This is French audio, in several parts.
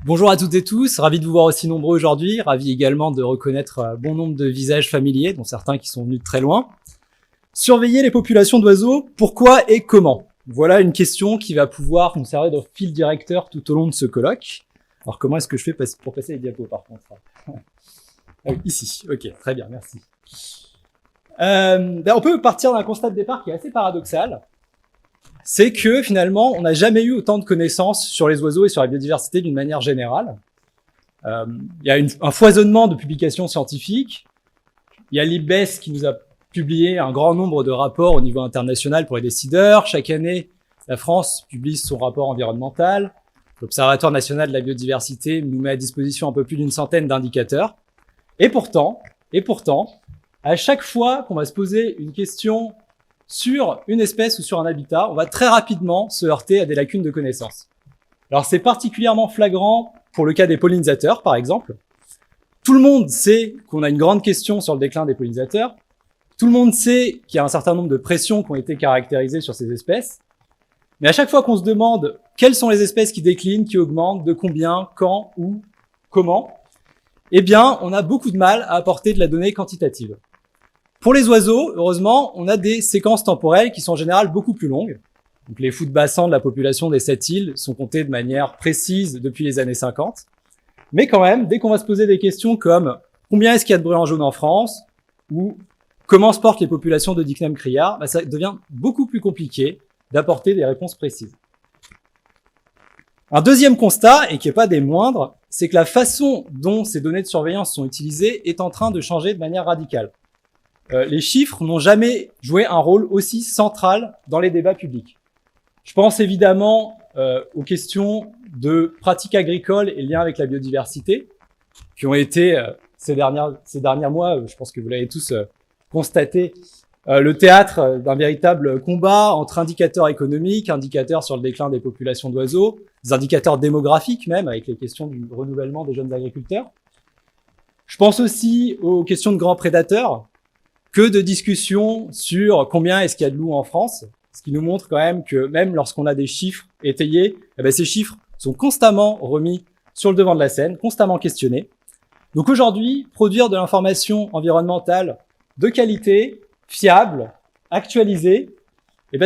Bonjour à toutes et tous, ravi de vous voir aussi nombreux aujourd'hui, ravi également de reconnaître bon nombre de visages familiers, dont certains qui sont venus de très loin. Surveiller les populations d'oiseaux, pourquoi et comment? Voilà une question qui va pouvoir nous servir de fil directeur tout au long de ce colloque. Alors comment est-ce que je fais pour passer les diapos par contre? Ici, ok, très bien, merci. On peut partir d'un constat de départ qui est assez paradoxal. C'est que finalement, on n'a jamais eu autant de connaissances sur les oiseaux et sur la biodiversité d'une manière générale. Il y a un foisonnement de publications scientifiques. Il y a l'IPBES qui nous a publié un grand nombre de rapports au niveau international pour les décideurs. Chaque année, la France publie son rapport environnemental. L'Observatoire national de la biodiversité nous met à disposition un peu plus d'une centaine d'indicateurs. Et pourtant, à chaque fois qu'on va se poser une question sur une espèce ou sur un habitat, on va très rapidement se heurter à des lacunes de connaissances. Alors c'est particulièrement flagrant pour le cas des pollinisateurs, par exemple. Tout le monde sait qu'on a une grande question sur le déclin des pollinisateurs. Tout le monde sait qu'il y a un certain nombre de pressions qui ont été caractérisées sur ces espèces. Mais à chaque fois qu'on se demande quelles sont les espèces qui déclinent, qui augmentent, de combien, quand, où, comment, eh bien, on a beaucoup de mal à apporter de la donnée quantitative. Pour les oiseaux, heureusement, on a des séquences temporelles qui sont en général beaucoup plus longues. Donc, les fous de bassin de la population des 7 îles sont comptés de manière précise depuis les années 50. Mais quand même, dès qu'on va se poser des questions comme combien est-ce qu'il y a de bruyants jaunes en France ou comment se portent les populations de Dichnum criard, ça devient beaucoup plus compliqué d'apporter des réponses précises. Un deuxième constat, et qui n'est pas des moindres, c'est que la façon dont ces données de surveillance sont utilisées est en train de changer de manière radicale. Les chiffres n'ont jamais joué un rôle aussi central dans les débats publics. Je pense évidemment aux questions de pratiques agricoles et liens avec la biodiversité, qui ont été ces derniers mois, je pense que vous l'avez tous constaté, le théâtre d'un véritable combat entre indicateurs économiques, indicateurs sur le déclin des populations d'oiseaux, des indicateurs démographiques même, avec les questions du renouvellement des jeunes agriculteurs. Je pense aussi aux questions de grands prédateurs, que de discussions sur combien est-ce qu'il y a de loups en France, ce qui nous montre quand même que même lorsqu'on a des chiffres étayés, ces chiffres sont constamment remis sur le devant de la scène, constamment questionnés. Donc aujourd'hui, produire de l'information environnementale de qualité, fiable, actualisée,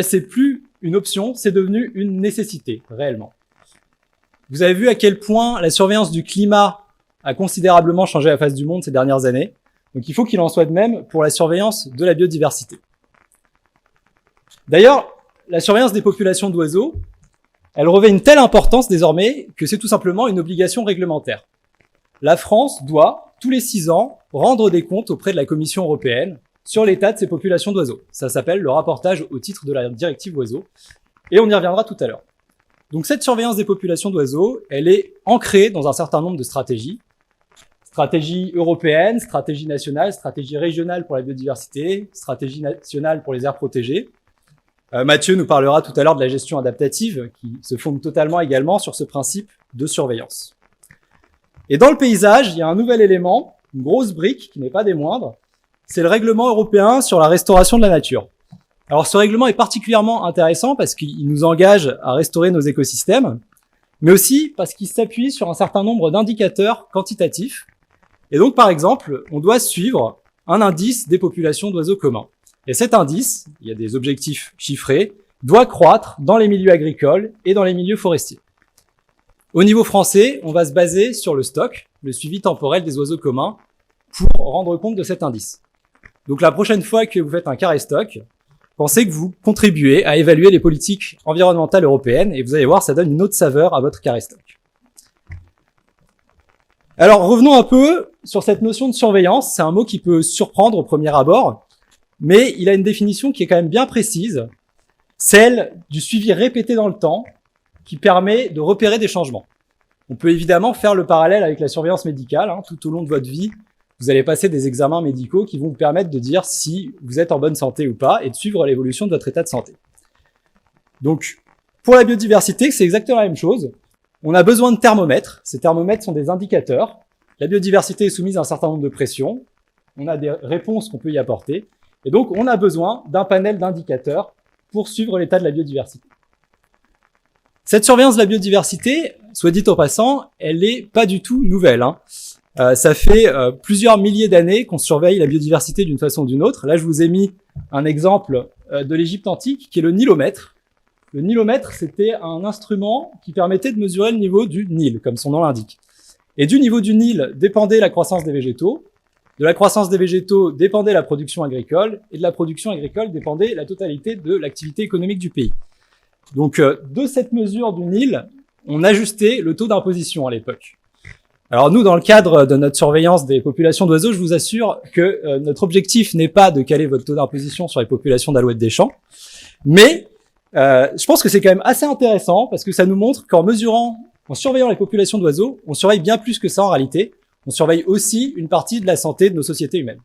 c'est plus une option, c'est devenu une nécessité, réellement. Vous avez vu à quel point la surveillance du climat a considérablement changé la face du monde ces dernières années. Donc il faut qu'il en soit de même pour la surveillance de la biodiversité. D'ailleurs, la surveillance des populations d'oiseaux, elle revêt une telle importance désormais que c'est tout simplement une obligation réglementaire. La France doit, tous les 6 ans, rendre des comptes auprès de la Commission européenne sur l'état de ces populations d'oiseaux. Ça s'appelle le rapportage au titre de la directive oiseaux, et on y reviendra tout à l'heure. Donc cette surveillance des populations d'oiseaux, elle est ancrée dans un certain nombre de stratégies. Stratégie européenne, stratégie nationale, stratégie régionale pour la biodiversité, stratégie nationale pour les aires protégées. Mathieu nous parlera tout à l'heure de la gestion adaptative qui se fonde totalement également sur ce principe de surveillance. Et dans le paysage, il y a un nouvel élément, une grosse brique qui n'est pas des moindres, c'est le règlement européen sur la restauration de la nature. Alors ce règlement est particulièrement intéressant parce qu'il nous engage à restaurer nos écosystèmes, mais aussi parce qu'il s'appuie sur un certain nombre d'indicateurs quantitatifs. Et donc, par exemple, on doit suivre un indice des populations d'oiseaux communs. Et cet indice, il y a des objectifs chiffrés, doit croître dans les milieux agricoles et dans les milieux forestiers. Au niveau français, on va se baser sur le stock, le suivi temporel des oiseaux communs, pour rendre compte de cet indice. Donc la prochaine fois que vous faites un carré stock, pensez que vous contribuez à évaluer les politiques environnementales européennes, et vous allez voir, ça donne une autre saveur à votre carré stock. Alors revenons un peu sur cette notion de surveillance. C'est un mot qui peut surprendre au premier abord, mais il a une définition qui est quand même bien précise, celle du suivi répété dans le temps qui permet de repérer des changements. On peut évidemment faire le parallèle avec la surveillance médicale. Tout au long de votre vie, vous allez passer des examens médicaux qui vont vous permettre de dire si vous êtes en bonne santé ou pas et de suivre l'évolution de votre état de santé. Donc, pour la biodiversité, c'est exactement la même chose. On a besoin de thermomètres. Ces thermomètres sont des indicateurs. La biodiversité est soumise à un certain nombre de pressions. On a des réponses qu'on peut y apporter. Et donc, on a besoin d'un panel d'indicateurs pour suivre l'état de la biodiversité. Cette surveillance de la biodiversité, soit dit en passant, elle est pas du tout nouvelle, hein. Ça fait plusieurs milliers d'années qu'on surveille la biodiversité d'une façon ou d'une autre. Là, je vous ai mis un exemple de l'Égypte antique, qui est le nilomètre. Le nilomètre, c'était un instrument qui permettait de mesurer le niveau du Nil, comme son nom l'indique. Et du niveau du Nil dépendait la croissance des végétaux. De la croissance des végétaux dépendait la production agricole, et de la production agricole dépendait la totalité de l'activité économique du pays. Donc, de cette mesure du Nil, on ajustait le taux d'imposition à l'époque. Alors nous, dans le cadre de notre surveillance des populations d'oiseaux, je vous assure que notre objectif n'est pas de caler votre taux d'imposition sur les populations d'alouettes des champs, mais je pense que c'est quand même assez intéressant parce que ça nous montre qu'en surveillant les populations d'oiseaux, on surveille bien plus que ça en réalité. On surveille aussi une partie de la santé de nos sociétés humaines.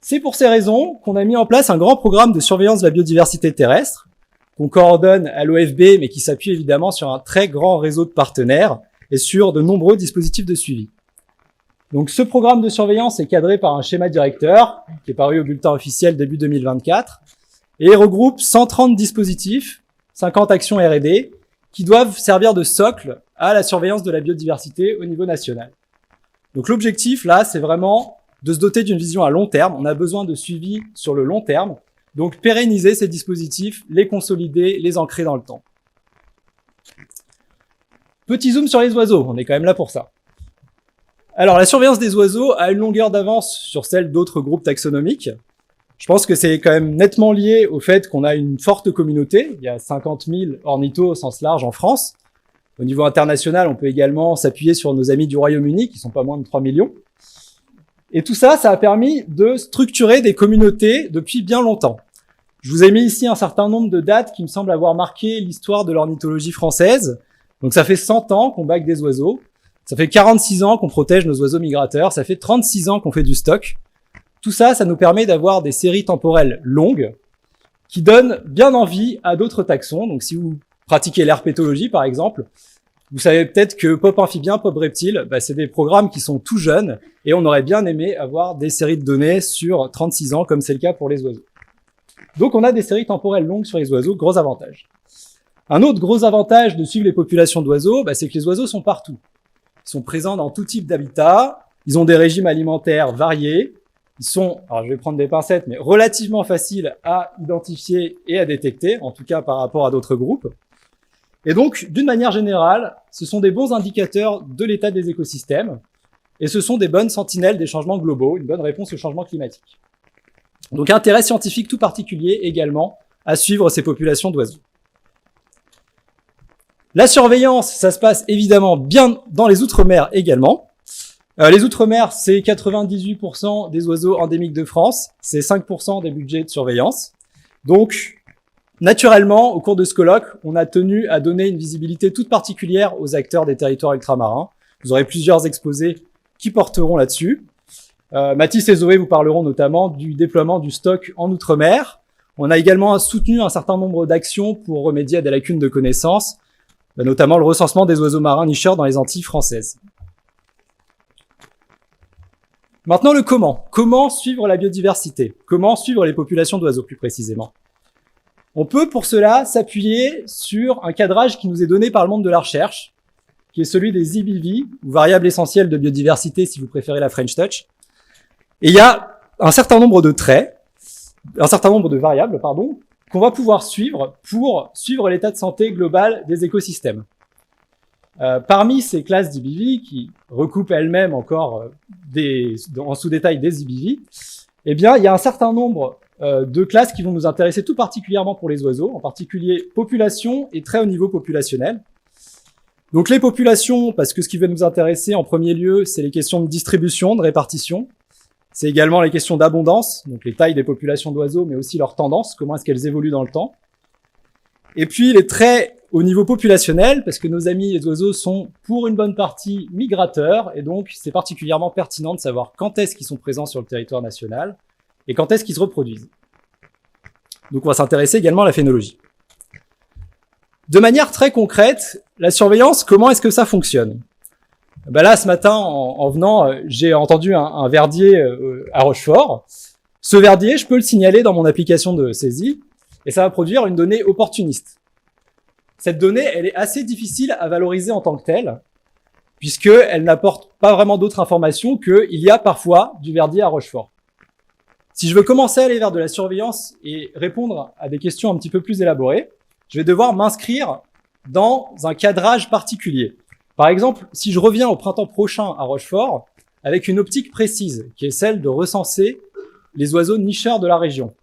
C'est pour ces raisons qu'on a mis en place un grand programme de surveillance de la biodiversité terrestre, qu'on coordonne à l'OFB, mais qui s'appuie évidemment sur un très grand réseau de partenaires et sur de nombreux dispositifs de suivi. Donc ce programme de surveillance est cadré par un schéma directeur, qui est paru au bulletin officiel début 2024, et regroupe 130 dispositifs, 50 actions R&D, qui doivent servir de socle à la surveillance de la biodiversité au niveau national. Donc l'objectif, là, c'est vraiment de se doter d'une vision à long terme. On a besoin de suivi sur le long terme. Donc pérenniser ces dispositifs, les consolider, les ancrer dans le temps. Petit zoom sur les oiseaux, on est quand même là pour ça. Alors la surveillance des oiseaux a une longueur d'avance sur celle d'autres groupes taxonomiques. Je pense que c'est quand même nettement lié au fait qu'on a une forte communauté. Il y a 50 000 ornithos au sens large en France. Au niveau international, on peut également s'appuyer sur nos amis du Royaume-Uni, qui sont pas moins de 3 millions. Et tout ça, ça a permis de structurer des communautés depuis bien longtemps. Je vous ai mis ici un certain nombre de dates qui me semblent avoir marqué l'histoire de l'ornithologie française. Donc ça fait 100 ans qu'on bague des oiseaux. Ça fait 46 ans qu'on protège nos oiseaux migrateurs. Ça fait 36 ans qu'on fait du stock. Tout ça, ça nous permet d'avoir des séries temporelles longues qui donnent bien envie à d'autres taxons. Donc si vous pratiquez l'herpétologie, par exemple, vous savez peut-être que Pop Amphibien, Pop Reptile, c'est des programmes qui sont tout jeunes et on aurait bien aimé avoir des séries de données sur 36 ans, comme c'est le cas pour les oiseaux. Donc on a des séries temporelles longues sur les oiseaux, gros avantage. Un autre gros avantage de suivre les populations d'oiseaux, c'est que les oiseaux sont partout. Ils sont présents dans tout type d'habitat, ils ont des régimes alimentaires variés, ils sont, alors je vais prendre des pincettes, mais relativement faciles à identifier et à détecter, en tout cas par rapport à d'autres groupes. Et donc, d'une manière générale, ce sont des bons indicateurs de l'état des écosystèmes, et ce sont des bonnes sentinelles des changements globaux, une bonne réponse au changement climatique. Donc, intérêt scientifique tout particulier également à suivre ces populations d'oiseaux. La surveillance, ça se passe évidemment bien dans les Outre-mer également. Les Outre-mer, c'est 98% des oiseaux endémiques de France, c'est 5% des budgets de surveillance. Donc, naturellement, au cours de ce colloque, on a tenu à donner une visibilité toute particulière aux acteurs des territoires ultramarins. Vous aurez plusieurs exposés qui porteront là-dessus. Mathis et Zoé vous parleront notamment du déploiement du stock en Outre-mer. On a également soutenu un certain nombre d'actions pour remédier à des lacunes de connaissances, notamment le recensement des oiseaux marins nicheurs dans les Antilles françaises. Maintenant, le comment. Comment suivre la biodiversité? Comment suivre les populations d'oiseaux, plus précisément? On peut, pour cela, s'appuyer sur un cadrage qui nous est donné par le monde de la recherche, qui est celui des EBV, ou variables essentielles de biodiversité, si vous préférez la French Touch. Et il y a un certain nombre de traits, un certain nombre de variables, qu'on va pouvoir suivre pour suivre l'état de santé global des écosystèmes. Parmi ces classes d'EBV, qui recoupent elles-mêmes encore en sous-détail des EBV, eh bien, il y a un certain nombre de classes qui vont nous intéresser tout particulièrement pour les oiseaux, en particulier population et très haut niveau populationnel. Donc les populations, parce que ce qui va nous intéresser en premier lieu, c'est les questions de distribution, de répartition. C'est également les questions d'abondance, donc les tailles des populations d'oiseaux, mais aussi leurs tendances, comment est-ce qu'elles évoluent dans le temps. Et puis les traits au niveau populationnel, parce que nos amis les oiseaux sont pour une bonne partie migrateurs, et donc c'est particulièrement pertinent de savoir quand est-ce qu'ils sont présents sur le territoire national, et quand est-ce qu'ils se reproduisent. Donc on va s'intéresser également à la phénologie. De manière très concrète, la surveillance, comment est-ce que ça fonctionne? Là, ce matin, en venant, j'ai entendu un verdier à Rochefort. Ce verdier, je peux le signaler dans mon application de saisie, et ça va produire une donnée opportuniste. cette donnée, elle est assez difficile à valoriser en tant que telle, puisqu'elle n'apporte pas vraiment d'autres informations qu'il y a parfois du verdier à Rochefort. Si je veux commencer à aller vers de la surveillance et répondre à des questions un petit peu plus élaborées, je vais devoir m'inscrire dans un cadrage particulier. Par exemple, si je reviens au printemps prochain à Rochefort, avec une optique précise, qui est celle de recenser les oiseaux nicheurs de la région.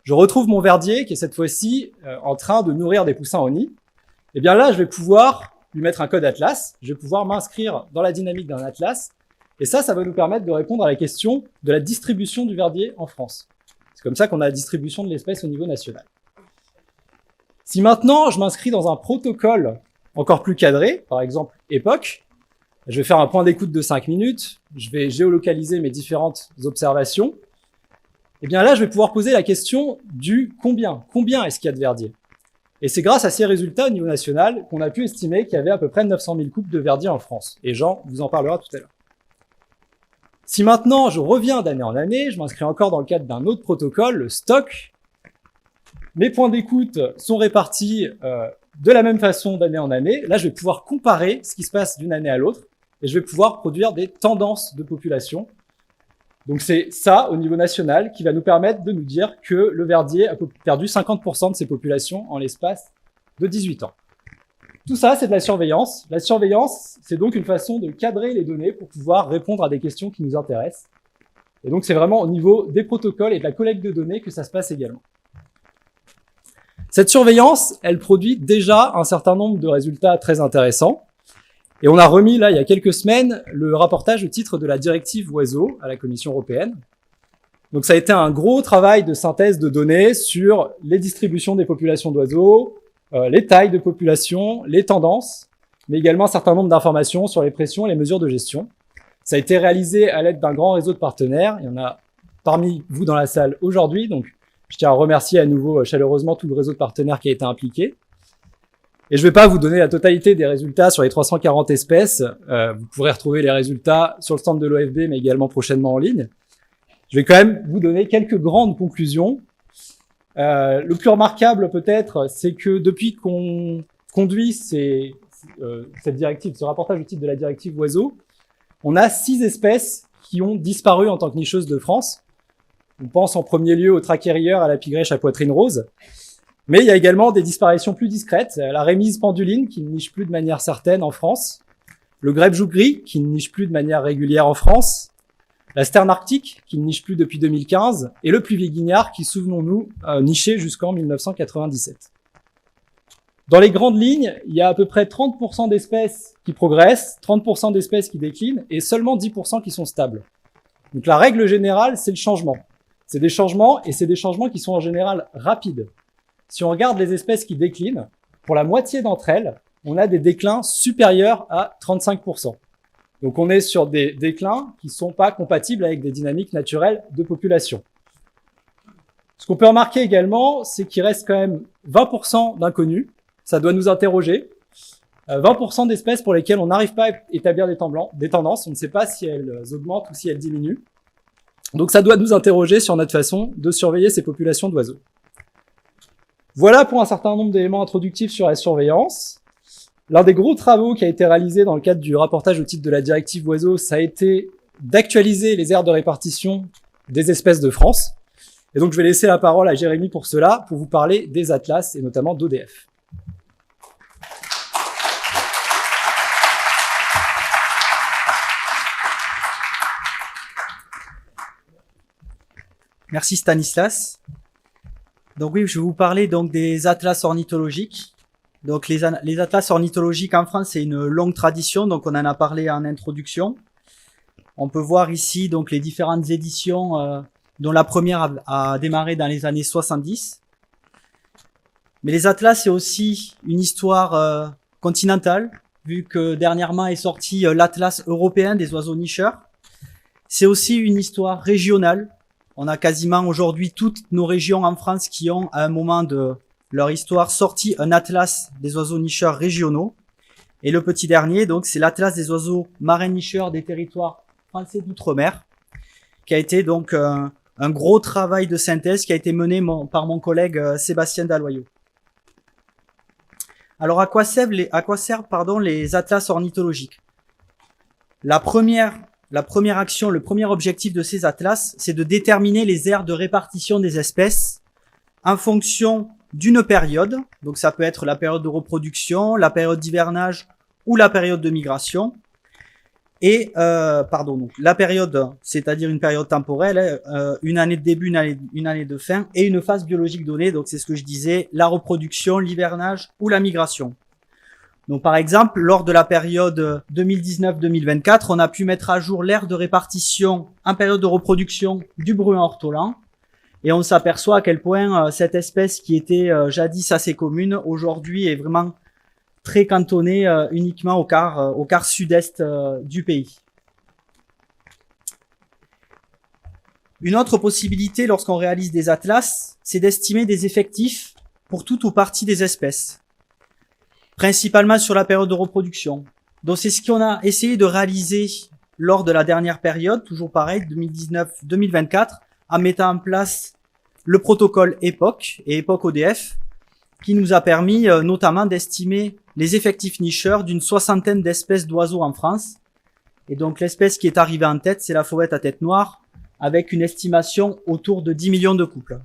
Je retrouve mon verdier, qui est cette fois-ci en train de nourrir des poussins au nid. Et bien là, je vais pouvoir lui mettre un code atlas, je vais pouvoir m'inscrire dans la dynamique d'un atlas, et ça va nous permettre de répondre à la question de la distribution du verdier en France. C'est comme ça qu'on a la distribution de l'espèce au niveau national. Si maintenant, je m'inscris dans un protocole encore plus cadré, par exemple époque, je vais faire un point d'écoute de 5 minutes, je vais géolocaliser mes différentes observations, et bien là, je vais pouvoir poser la question du combien. Combien est-ce qu'il y a de verdier? Et c'est grâce à ces résultats au niveau national qu'on a pu estimer qu'il y avait à peu près 900 000 couples de verdier en France. Et Jean vous en parlera tout à l'heure. Si maintenant je reviens d'année en année, je m'inscris encore dans le cadre d'un autre protocole, le stock. Mes points d'écoute sont répartis de la même façon d'année en année. Là, je vais pouvoir comparer ce qui se passe d'une année à l'autre et je vais pouvoir produire des tendances de population. Donc c'est ça, au niveau national, qui va nous permettre de nous dire que le verdier a perdu 50% de ses populations en l'espace de 18 ans. Tout ça, c'est de la surveillance. La surveillance, c'est donc une façon de cadrer les données pour pouvoir répondre à des questions qui nous intéressent. Et donc c'est vraiment au niveau des protocoles et de la collecte de données que ça se passe également. Cette surveillance, elle produit déjà un certain nombre de résultats très intéressants. Et on a remis, là, il y a quelques semaines, le rapportage au titre de la directive oiseaux à la Commission européenne. Donc ça a été un gros travail de synthèse de données sur les distributions des populations d'oiseaux, les tailles de population, les tendances, mais également un certain nombre d'informations sur les pressions et les mesures de gestion. Ça a été réalisé à l'aide d'un grand réseau de partenaires. Il y en a parmi vous dans la salle aujourd'hui, donc je tiens à remercier à nouveau chaleureusement tout le réseau de partenaires qui a été impliqué. Et je ne vais pas vous donner la totalité des résultats sur les 340 espèces. Vous pourrez retrouver les résultats sur le stand de l'OFB, mais également prochainement en ligne. Je vais quand même vous donner quelques grandes conclusions. Le plus remarquable peut-être, c'est que depuis qu'on conduit cette directive, ce rapportage au titre de la directive oiseaux, on a 6 espèces qui ont disparu en tant que nicheuses de France. On pense en premier lieu au trachyrieur, à la pigrèche à poitrine rose. Mais il y a également des disparitions plus discrètes. La rémise penduline, qui ne niche plus de manière certaine en France. Le grèbe-joug gris, qui ne niche plus de manière régulière en France. La sterne arctique, qui ne niche plus depuis 2015. Et le pluvier guignard, qui, souvenons-nous, nichait jusqu'en 1997. Dans les grandes lignes, il y a à peu près 30% d'espèces qui progressent, 30% d'espèces qui déclinent, et seulement 10% qui sont stables. Donc la règle générale, c'est le changement. C'est des changements, et c'est des changements qui sont en général rapides. Si on regarde les espèces qui déclinent, pour la moitié d'entre elles, on a des déclins supérieurs à 35%. Donc on est sur des déclins qui ne sont pas compatibles avec des dynamiques naturelles de population. Ce qu'on peut remarquer également, c'est qu'il reste quand même 20% d'inconnus. Ça doit nous interroger. 20% d'espèces pour lesquelles on n'arrive pas à établir des tendances. On ne sait pas si elles augmentent ou si elles diminuent. Donc ça doit nous interroger sur notre façon de surveiller ces populations d'oiseaux. Voilà pour un certain nombre d'éléments introductifs sur la surveillance. L'un des gros travaux qui a été réalisé dans le cadre du rapportage au titre de la directive oiseaux, ça a été d'actualiser les aires de répartition des espèces de France. Et donc je vais laisser la parole à Jérémy pour cela, pour vous parler des atlas et notamment d'ODF. Merci Stanislas. Donc oui, je vais vous parler donc des atlas ornithologiques. Donc les atlas ornithologiques en France, c'est une longue tradition, donc on en a parlé en introduction. On peut voir ici donc les différentes éditions, dont la première a démarré dans les années 70. Mais les atlas, c'est aussi une histoire continentale, vu que dernièrement est sorti l'atlas européen des oiseaux nicheurs. C'est aussi une histoire régionale. On a quasiment aujourd'hui toutes nos régions en France qui ont, à un moment de leur histoire, sorti un atlas des oiseaux nicheurs régionaux. Et le petit dernier, donc, c'est l'atlas des oiseaux marins nicheurs des territoires français d'outre-mer, qui a été donc un gros travail de synthèse qui a été mené par mon collègue Sébastien Dalloyau. Alors, à quoi servent les atlas ornithologiques? La première action, le premier objectif de ces atlas, c'est de déterminer les aires de répartition des espèces en fonction d'une période. Donc, ça peut être la période de reproduction, la période d'hivernage ou la période de migration. Et, donc, la période, c'est-à-dire une période temporelle, une année de début, une année de fin, et une phase biologique donnée. Donc, c'est ce que je disais, la reproduction, l'hivernage ou la migration. Donc, par exemple, lors de la période 2019-2024, on a pu mettre à jour l'aire de répartition en période de reproduction du bruin ortolan. Et on s'aperçoit à quel point cette espèce qui était jadis assez commune, aujourd'hui est vraiment très cantonnée uniquement au quart sud-est du pays. Une autre possibilité lorsqu'on réalise des atlas, c'est d'estimer des effectifs pour toute ou partie des espèces, principalement sur la période de reproduction. Donc c'est ce qu'on a essayé de réaliser lors de la dernière période, toujours pareil, 2019-2024, en mettant en place le protocole EPOC et EPOC ODF, qui nous a permis notamment d'estimer les effectifs nicheurs d'une 60aine d'espèces d'oiseaux en France. Et donc l'espèce qui est arrivée en tête, c'est la fauvette à tête noire, avec une estimation autour de 10 millions de couples.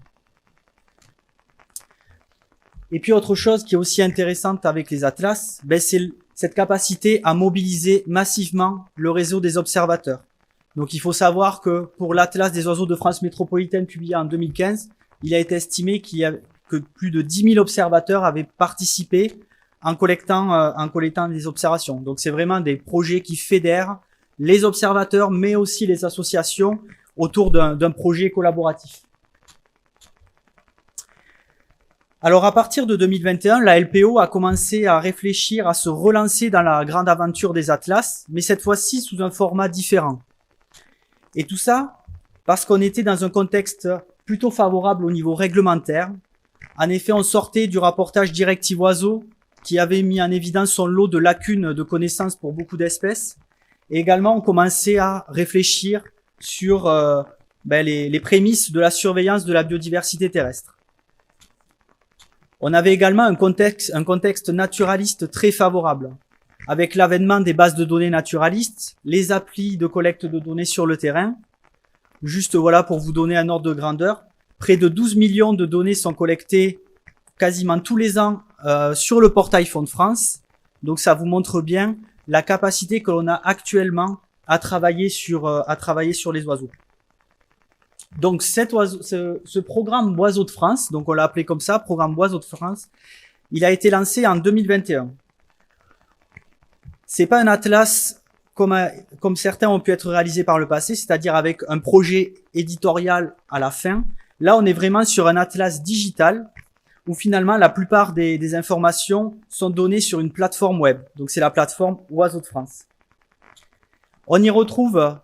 Et puis autre chose qui est aussi intéressante avec les atlas, c'est cette capacité à mobiliser massivement le réseau des observateurs. Donc il faut savoir que pour l'Atlas des oiseaux de France métropolitaine publié en 2015, il a été estimé que plus de 10 000 observateurs avaient participé en collectant des observations. Donc c'est vraiment des projets qui fédèrent les observateurs, mais aussi les associations autour d'un projet collaboratif. Alors à partir de 2021, la LPO a commencé à réfléchir à se relancer dans la grande aventure des atlas, mais cette fois-ci sous un format différent. Et tout ça parce qu'on était dans un contexte plutôt favorable au niveau réglementaire. En effet, on sortait du rapportage directive oiseaux qui avait mis en évidence son lot de lacunes de connaissances pour beaucoup d'espèces. Et également, on commençait à réfléchir sur les prémices de la surveillance de la biodiversité terrestre. On avait également un contexte naturaliste très favorable, avec l'avènement des bases de données naturalistes, les applis de collecte de données sur le terrain. Juste voilà pour vous donner un ordre de grandeur, près de 12 millions de données sont collectées quasiment tous les ans sur le portail Faune France. Donc ça vous montre bien la capacité que l'on a actuellement à travailler sur les oiseaux. Donc ce programme Oiseaux de France, donc on l'a appelé comme ça, programme Oiseaux de France, il a été lancé en 2021. C'est pas un atlas comme certains ont pu être réalisés par le passé, c'est-à-dire avec un projet éditorial à la fin. Là, on est vraiment sur un atlas digital où finalement la plupart des informations sont données sur une plateforme web. Donc c'est la plateforme Oiseaux de France. On y retrouve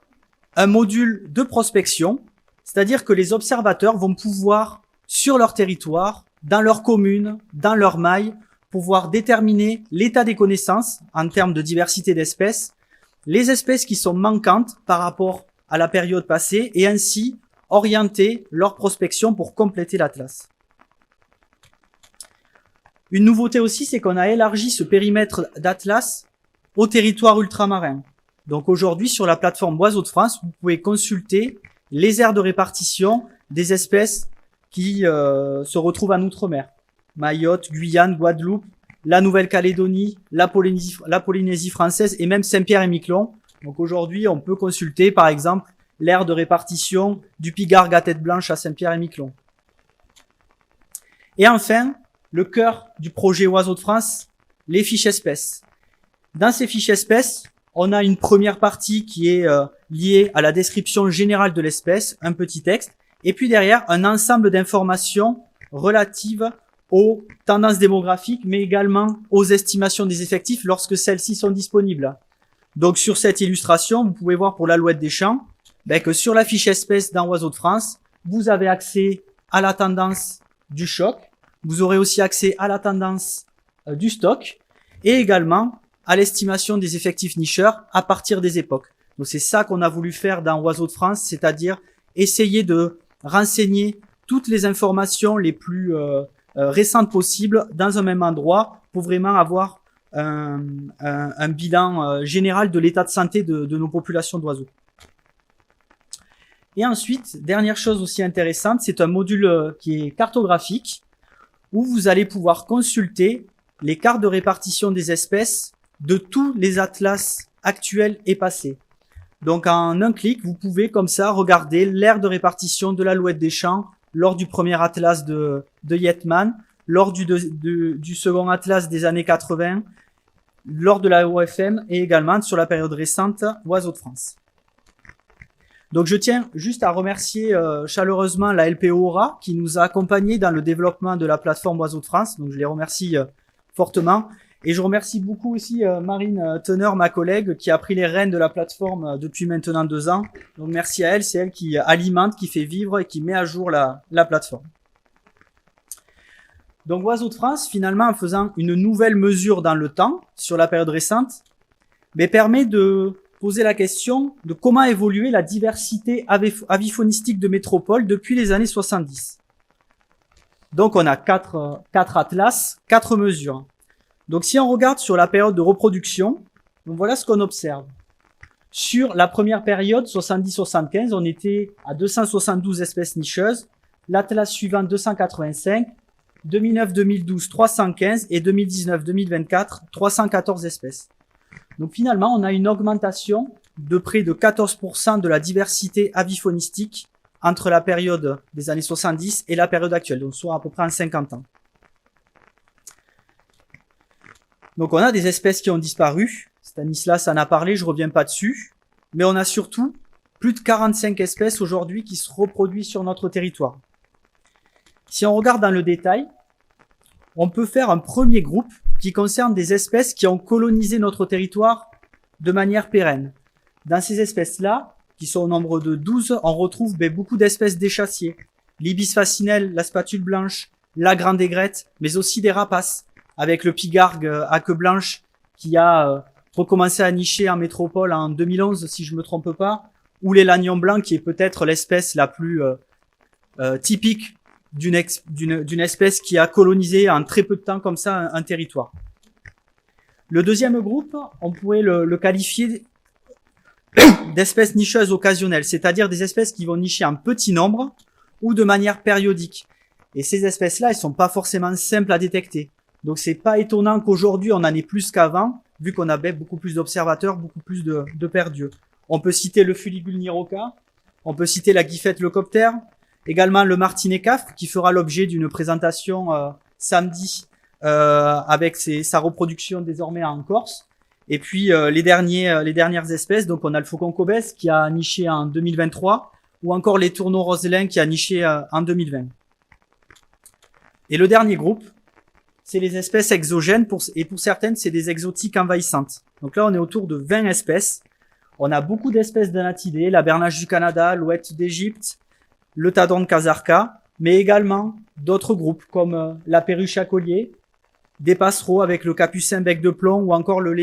un module de prospection, c'est-à-dire que les observateurs vont pouvoir, sur leur territoire, dans leur commune, dans leur maille, pouvoir déterminer l'état des connaissances en termes de diversité d'espèces, les espèces qui sont manquantes par rapport à la période passée et ainsi orienter leur prospection pour compléter l'atlas. Une nouveauté aussi, c'est qu'on a élargi ce périmètre d'atlas au territoire ultramarin. Donc aujourd'hui, sur la plateforme Oiseaux de France, vous pouvez consulter les aires de répartition des espèces qui se retrouvent en Outre-mer. Mayotte, Guyane, Guadeloupe, la Nouvelle-Calédonie, la Polynésie française et même Saint-Pierre-et-Miquelon. Donc aujourd'hui, on peut consulter par exemple l'aire de répartition du pigargue à tête blanche à Saint-Pierre-et-Miquelon. Et enfin, le cœur du projet Oiseaux de France, les fiches espèces. Dans ces fiches espèces, on a une première partie qui est liée à la description générale de l'espèce, un petit texte, et puis derrière, un ensemble d'informations relatives aux tendances démographiques, mais également aux estimations des effectifs lorsque celles-ci sont disponibles. Donc sur cette illustration, vous pouvez voir pour l'alouette des champs, que sur la fiche espèce dans Oiseaux de France, vous avez accès à la tendance du choc, vous aurez aussi accès à la tendance du stock, et également à l'estimation des effectifs nicheurs à partir des époques. Donc c'est ça qu'on a voulu faire dans Oiseaux de France, c'est-à-dire essayer de renseigner toutes les informations les plus récentes possibles dans un même endroit pour vraiment avoir un bilan général de l'état de santé de nos populations d'oiseaux. Et ensuite, dernière chose aussi intéressante, c'est un module qui est cartographique, où vous allez pouvoir consulter les cartes de répartition des espèces de tous les atlas actuels et passés. Donc en un clic, vous pouvez comme ça regarder l'aire de répartition de l'alouette des champs lors du premier atlas de Yettman, lors du second atlas des années 80, lors de la OFM et également sur la période récente Oiseaux de France. Donc je tiens juste à remercier chaleureusement la LPO Aura qui nous a accompagnés dans le développement de la plateforme Oiseaux de France. Donc je les remercie fortement. Et je remercie beaucoup aussi Marine Teneur, ma collègue, qui a pris les rênes de la plateforme depuis maintenant 2 ans. Donc merci à elle, c'est elle qui alimente, qui fait vivre et qui met à jour la plateforme. Donc Oiseaux de France, finalement, en faisant une nouvelle mesure dans le temps, sur la période récente, mais permet de poser la question de comment évoluer la diversité aviphonistique de métropole depuis les années 70. Donc on a 4 atlas, 4 mesures. Donc si on regarde sur la période de reproduction, donc voilà ce qu'on observe. Sur la première période, 70-75, on était à 272 espèces nicheuses. L'atlas suivant, 285. 2009-2012, 315. Et 2019-2024, 314 espèces. Donc finalement, on a une augmentation de près de 14% de la diversité aviphonistique entre la période des années 70 et la période actuelle, donc soit à peu près en 50 ans. Donc on a des espèces qui ont disparu, Stanislas en a parlé, je reviens pas dessus, mais on a surtout plus de 45 espèces aujourd'hui qui se reproduisent sur notre territoire. Si on regarde dans le détail, on peut faire un premier groupe qui concerne des espèces qui ont colonisé notre territoire de manière pérenne. Dans ces espèces-là, qui sont au nombre de 12, on retrouve beaucoup d'espèces d'échassiers. L'ibis fascinelle, la spatule blanche, la grande aigrette, mais aussi des rapaces, avec le pigargue à queue blanche qui a recommencé à nicher en métropole en 2011, si je me trompe pas, ou les lagnons blancs, qui est peut-être l'espèce la plus typique d'une espèce qui a colonisé en très peu de temps comme ça un territoire. Le deuxième groupe, on pourrait le qualifier d'espèces nicheuses occasionnelles, c'est-à-dire des espèces qui vont nicher en petit nombre ou de manière périodique. Et ces espèces-là, elles sont pas forcément simples à détecter. Donc c'est pas étonnant qu'aujourd'hui on en ait plus qu'avant, vu qu'on a beaucoup plus d'observateurs, beaucoup plus de perdus. On peut citer le fuligule niroca, on peut citer la guifette leucoptère, également le martinet cafre qui fera l'objet d'une présentation samedi avec sa reproduction désormais en Corse. Et puis les dernières espèces, donc on a le faucon cobès qui a niché en 2023, ou encore les tourneaux roselins qui a niché en 2020. Et le dernier groupe, c'est les espèces exogènes, et pour certaines, c'est des exotiques envahissantes. Donc là, on est autour de 20 espèces. On a beaucoup d'espèces d'anatidés, la bernache du Canada, l'ouette d'Égypte, le tadon de Casarca, mais également d'autres groupes comme la perruche à collier, des passereaux avec le capucin bec de plomb ou encore le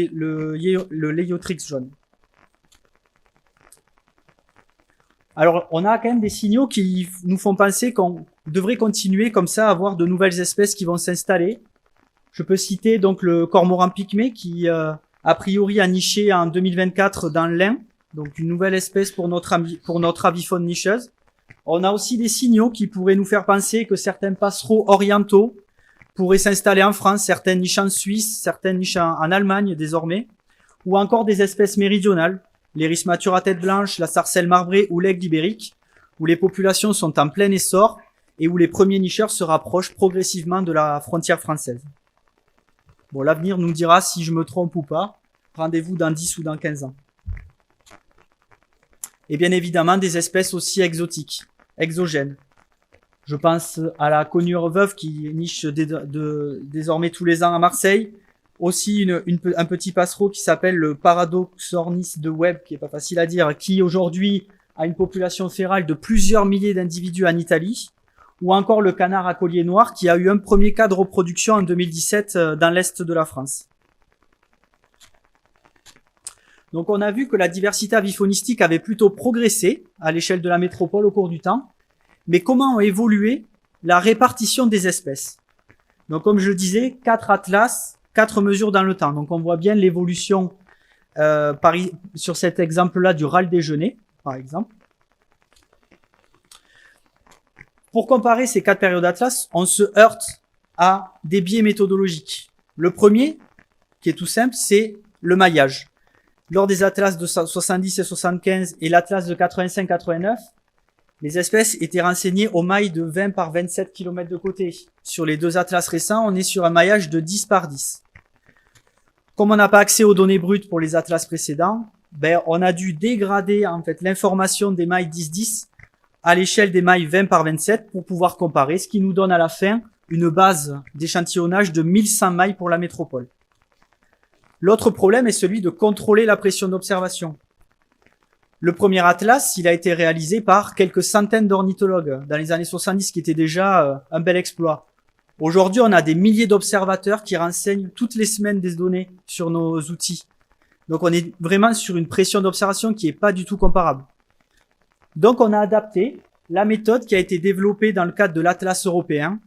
Léotrix jaune. Alors, on a quand même des signaux qui nous font penser qu'on devrait continuer comme ça à avoir de nouvelles espèces qui vont s'installer. Je peux citer donc le cormoran pygmée qui, a priori, a niché en 2024 dans l'Ain, donc une nouvelle espèce pour notre avifaune nicheuse. On a aussi des signaux qui pourraient nous faire penser que certains passereaux orientaux pourraient s'installer en France, certains nichent en Suisse, certains nichent en Allemagne désormais, ou encore des espèces méridionales, l'iris mature à tête blanche, la sarcelle marbrée ou l'aigle ibérique, où les populations sont en plein essor et où les premiers nicheurs se rapprochent progressivement de la frontière française. Bon, l'avenir nous dira si je me trompe ou pas. Rendez-vous dans 10 ou dans 15 ans. Et bien évidemment, des espèces aussi exotiques, exogènes. Je pense à la conure veuve qui niche désormais tous les ans à Marseille. Aussi un petit passereau qui s'appelle le Paradoxornis de Webb, qui est pas facile à dire, qui aujourd'hui a une population férale de plusieurs milliers d'individus en Italie. Ou encore le canard à collier noir qui a eu un premier cas de reproduction en 2017 dans l'est de la France. Donc on a vu que la diversité aviphonistique avait plutôt progressé à l'échelle de la métropole au cours du temps. Mais comment a évolué la répartition des espèces? Donc comme je le disais, 4 atlas, 4 mesures dans le temps. Donc on voit bien l'évolution sur cet exemple-là du râle déjeuner, par exemple. Pour comparer ces 4 périodes d'Atlas, on se heurte à des biais méthodologiques. Le premier, qui est tout simple, c'est le maillage. Lors des atlas de 70 et 75 et l'atlas de 85-89, les espèces étaient renseignées au mailles de 20 par 27 km de côté. Sur les 2 atlas récents, on est sur un maillage de 10 par 10. Comme on n'a pas accès aux données brutes pour les atlas précédents, on a dû dégrader en fait l'information des mailles 10-10 à l'échelle des mailles 20 par 27 pour pouvoir comparer, ce qui nous donne à la fin une base d'échantillonnage de 1100 mailles pour la métropole. L'autre problème est celui de contrôler la pression d'observation. Le premier atlas, il a été réalisé par quelques centaines d'ornithologues dans les années 70, qui était déjà un bel exploit. Aujourd'hui, on a des milliers d'observateurs qui renseignent toutes les semaines des données sur nos outils. Donc on est vraiment sur une pression d'observation qui est pas du tout comparable. Donc on a adapté la méthode qui a été développée dans le cadre de l'Atlas européen,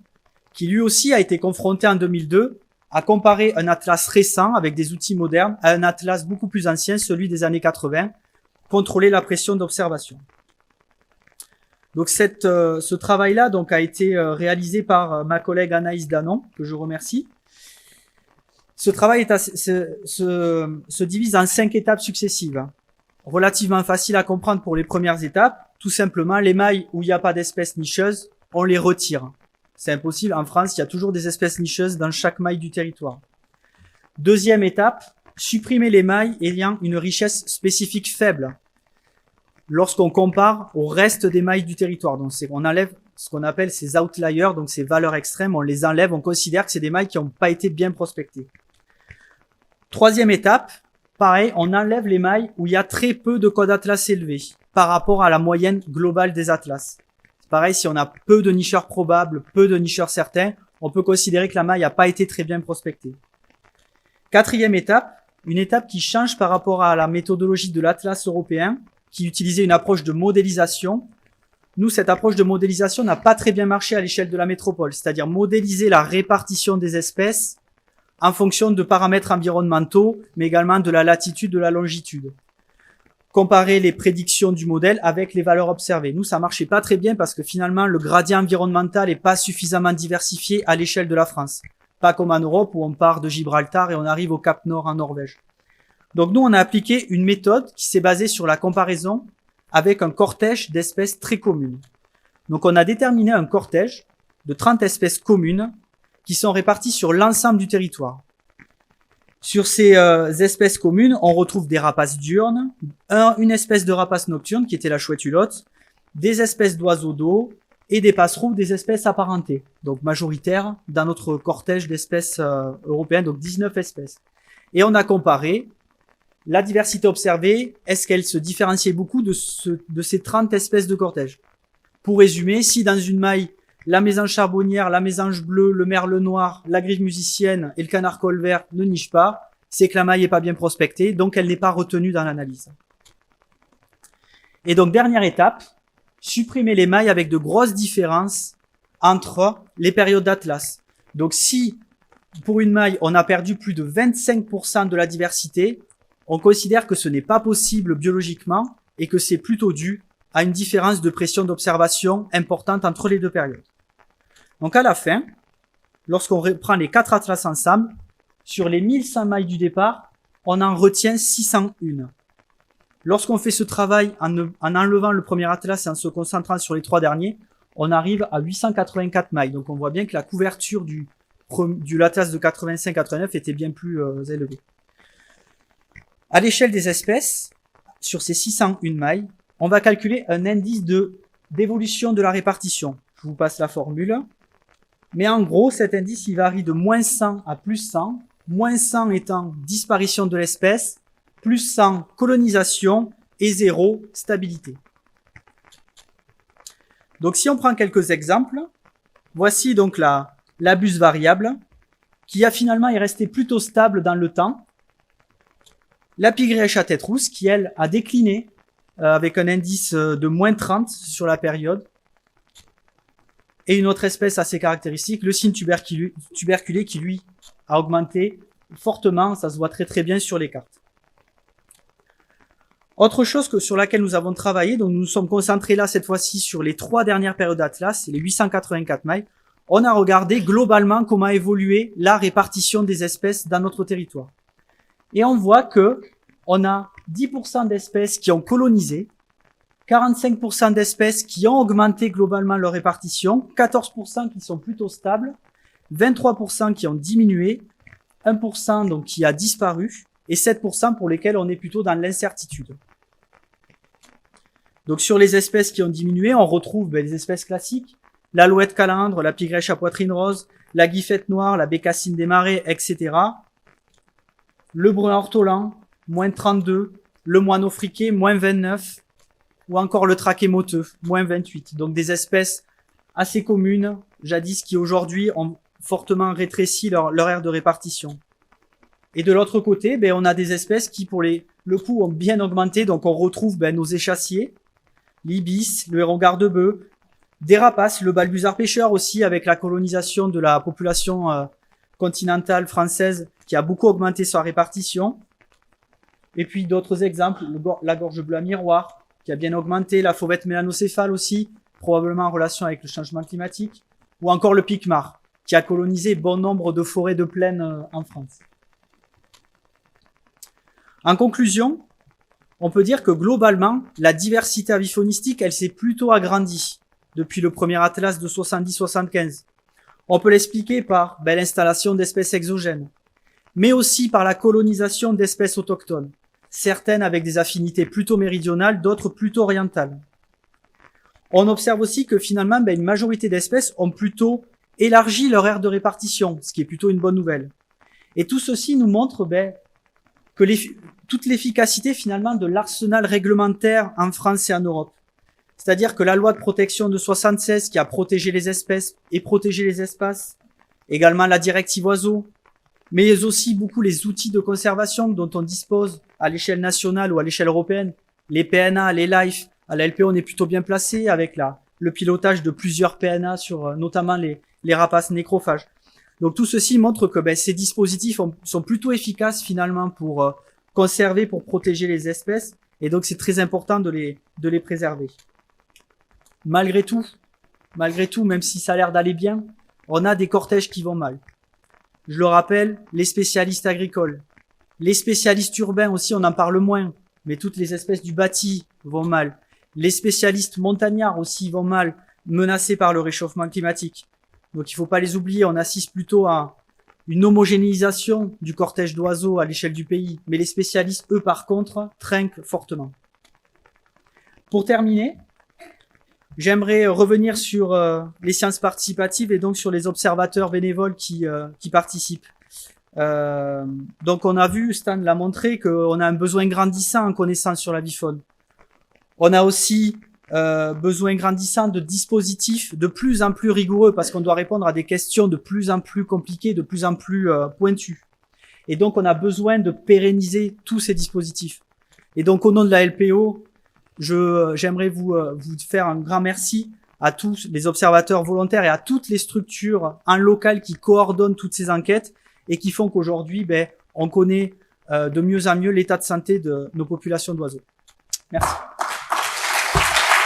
qui lui aussi a été confronté en 2002 à comparer un atlas récent avec des outils modernes à un atlas beaucoup plus ancien, celui des années 80, contrôler la pression d'observation. Donc ce travail-là donc a été réalisé par ma collègue Anaïs Danon, que je remercie. Ce travail se divise en 5 étapes successives, relativement facile à comprendre pour les premières étapes. Tout simplement, les mailles où il n'y a pas d'espèces nicheuses, on les retire. C'est impossible. En France, il y a toujours des espèces nicheuses dans chaque maille du territoire. Deuxième étape, supprimer les mailles ayant une richesse spécifique faible lorsqu'on compare au reste des mailles du territoire. Donc, on enlève ce qu'on appelle ces outliers, donc ces valeurs extrêmes, on les enlève, on considère que c'est des mailles qui n'ont pas été bien prospectées. Troisième étape, pareil, on enlève les mailles où il y a très peu de codes atlas élevés par rapport à la moyenne globale des atlas. Pareil, si on a peu de nicheurs probables, peu de nicheurs certains, on peut considérer que la maille n'a pas été très bien prospectée. Quatrième étape, une étape qui change par rapport à la méthodologie de l'Atlas européen, qui utilisait une approche de modélisation. Nous, cette approche de modélisation n'a pas très bien marché à l'échelle de la métropole, c'est-à-dire modéliser la répartition des espèces en fonction de paramètres environnementaux, mais également de la latitude, de la longitude. Comparer les prédictions du modèle avec les valeurs observées. Nous, ça marchait pas très bien parce que finalement, le gradient environnemental est pas suffisamment diversifié à l'échelle de la France. Pas comme en Europe où on part de Gibraltar et on arrive au Cap Nord en Norvège. Donc nous, on a appliqué une méthode qui s'est basée sur la comparaison avec un cortège d'espèces très communes. Donc on a déterminé un cortège de 30 espèces communes qui sont réparties sur l'ensemble du territoire. Sur ces espèces communes, on retrouve des rapaces diurnes, une espèce de rapace nocturne qui était la chouette hulotte, des espèces d'oiseaux d'eau et des passereaux, des espèces apparentées, donc majoritaires dans notre cortège d'espèces européennes, donc 19 espèces. Et on a comparé la diversité observée, est-ce qu'elle se différenciait beaucoup de ces 30 espèces de cortège. Pour résumer, si dans une maille, la mésange charbonnière, la mésange bleue, le merle noir, la griffe musicienne et le canard colvert ne nichent pas, c'est que la maille n'est pas bien prospectée, donc elle n'est pas retenue dans l'analyse. Et donc, dernière étape, supprimer les mailles avec de grosses différences entre les périodes d'Atlas. Donc, si pour une maille, on a perdu plus de 25% de la diversité, on considère que ce n'est pas possible biologiquement et que c'est plutôt dû à une différence de pression d'observation importante entre les deux périodes. Donc à la fin, lorsqu'on prend les 4 atlas ensemble, sur les 1100 mailles du départ, on en retient 601. Lorsqu'on fait ce travail en enlevant le premier atlas et en se concentrant sur les 3 derniers, on arrive à 884 mailles. Donc on voit bien que la couverture du atlas de 85-89 était bien plus élevée. À l'échelle des espèces, sur ces 601 mailles, on va calculer un indice d'évolution de la répartition. Je vous passe la formule. Mais en gros, cet indice, il varie de moins 100 à plus 100. Moins 100 étant disparition de l'espèce, plus 100 colonisation et 0 stabilité. Donc si on prend quelques exemples, voici donc la buse variable, qui a finalement est restée plutôt stable dans le temps. La pie-grièche à tête rousse, qui elle a décliné avec un indice de moins 30 sur la période. Et une autre espèce assez caractéristique, le cygne tuberculé, qui lui a augmenté fortement, ça se voit très très bien sur les cartes. Autre chose sur laquelle nous avons travaillé, donc nous nous sommes concentrés là cette fois-ci sur les 3 dernières périodes d'Atlas, les 884 mailles. On a regardé globalement comment a évolué la répartition des espèces dans notre territoire. Et on voit que on a 10% d'espèces qui ont colonisé, 45% d'espèces qui ont augmenté globalement leur répartition, 14% qui sont plutôt stables, 23% qui ont diminué, 1% donc qui a disparu, et 7% pour lesquels on est plutôt dans l'incertitude. Donc sur les espèces qui ont diminué, on retrouve les espèces classiques, l'alouette calandre, la pigrèche à poitrine rose, la guifette noire, la bécassine des marais, etc. Le brun ortolan, moins 32, le moineau friqué, moins 29, ou encore le traquet moteux, moins 28. Donc des espèces assez communes, jadis, qui aujourd'hui ont fortement rétréci leur aire de répartition. Et de l'autre côté, on a des espèces qui, pour le coup, ont bien augmenté. Donc on retrouve nos échassiers, l'ibis, le héron garde-bœuf, des rapaces, le balbuzard pêcheur aussi, avec la colonisation de la population continentale française qui a beaucoup augmenté sa répartition. Et puis d'autres exemples, la gorge bleue à miroir, qui a bien augmenté, la fauvette mélanocéphale aussi, probablement en relation avec le changement climatique, ou encore le piquemar, qui a colonisé bon nombre de forêts de plaine en France. En conclusion, on peut dire que globalement, la diversité avifaunistique, elle s'est plutôt agrandie depuis le premier atlas de 70-75. On peut l'expliquer par l'installation d'espèces exogènes, mais aussi par la colonisation d'espèces autochtones, certaines avec des affinités plutôt méridionales, d'autres plutôt orientales. On observe aussi que finalement, une majorité d'espèces ont plutôt élargi leur aire de répartition, ce qui est plutôt une bonne nouvelle. Et tout ceci nous montre que toute l'efficacité finalement de l'arsenal réglementaire en France et en Europe. C'est-à-dire que la loi de protection de 76 qui a protégé les espèces et protégé les espaces, également la directive oiseaux, mais aussi beaucoup les outils de conservation dont on dispose à l'échelle nationale ou à l'échelle européenne, les PNA, les LIFE. À la LPO, on est plutôt bien placé avec le pilotage de plusieurs PNA sur notamment les rapaces nécrophages. Donc tout ceci montre que ces dispositifs sont plutôt efficaces finalement pour conserver, pour protéger les espèces, et donc c'est très important de les préserver. Malgré tout, même si ça a l'air d'aller bien, on a des cortèges qui vont mal. Je le rappelle, les spécialistes agricoles, les spécialistes urbains aussi, on en parle moins, mais toutes les espèces du bâti vont mal. Les spécialistes montagnards aussi vont mal, menacés par le réchauffement climatique. Donc il faut pas les oublier, on assiste plutôt à une homogénéisation du cortège d'oiseaux à l'échelle du pays, mais les spécialistes, eux, par contre, trinquent fortement. Pour terminer, j'aimerais revenir sur les sciences participatives et donc sur les observateurs bénévoles qui participent. Donc on a vu, Stan l'a montré, qu'on a un besoin grandissant en connaissance sur l'avifaune. On a aussi besoin grandissant de dispositifs de plus en plus rigoureux parce qu'on doit répondre à des questions de plus en plus compliquées, de plus en plus pointues. Et donc on a besoin de pérenniser tous ces dispositifs. Et donc au nom de la LPO, j'aimerais vous faire un grand merci à tous les observateurs volontaires et à toutes les structures en local qui coordonnent toutes ces enquêtes et qui font qu'aujourd'hui, on connaît de mieux en mieux l'état de santé de nos populations d'oiseaux. Merci.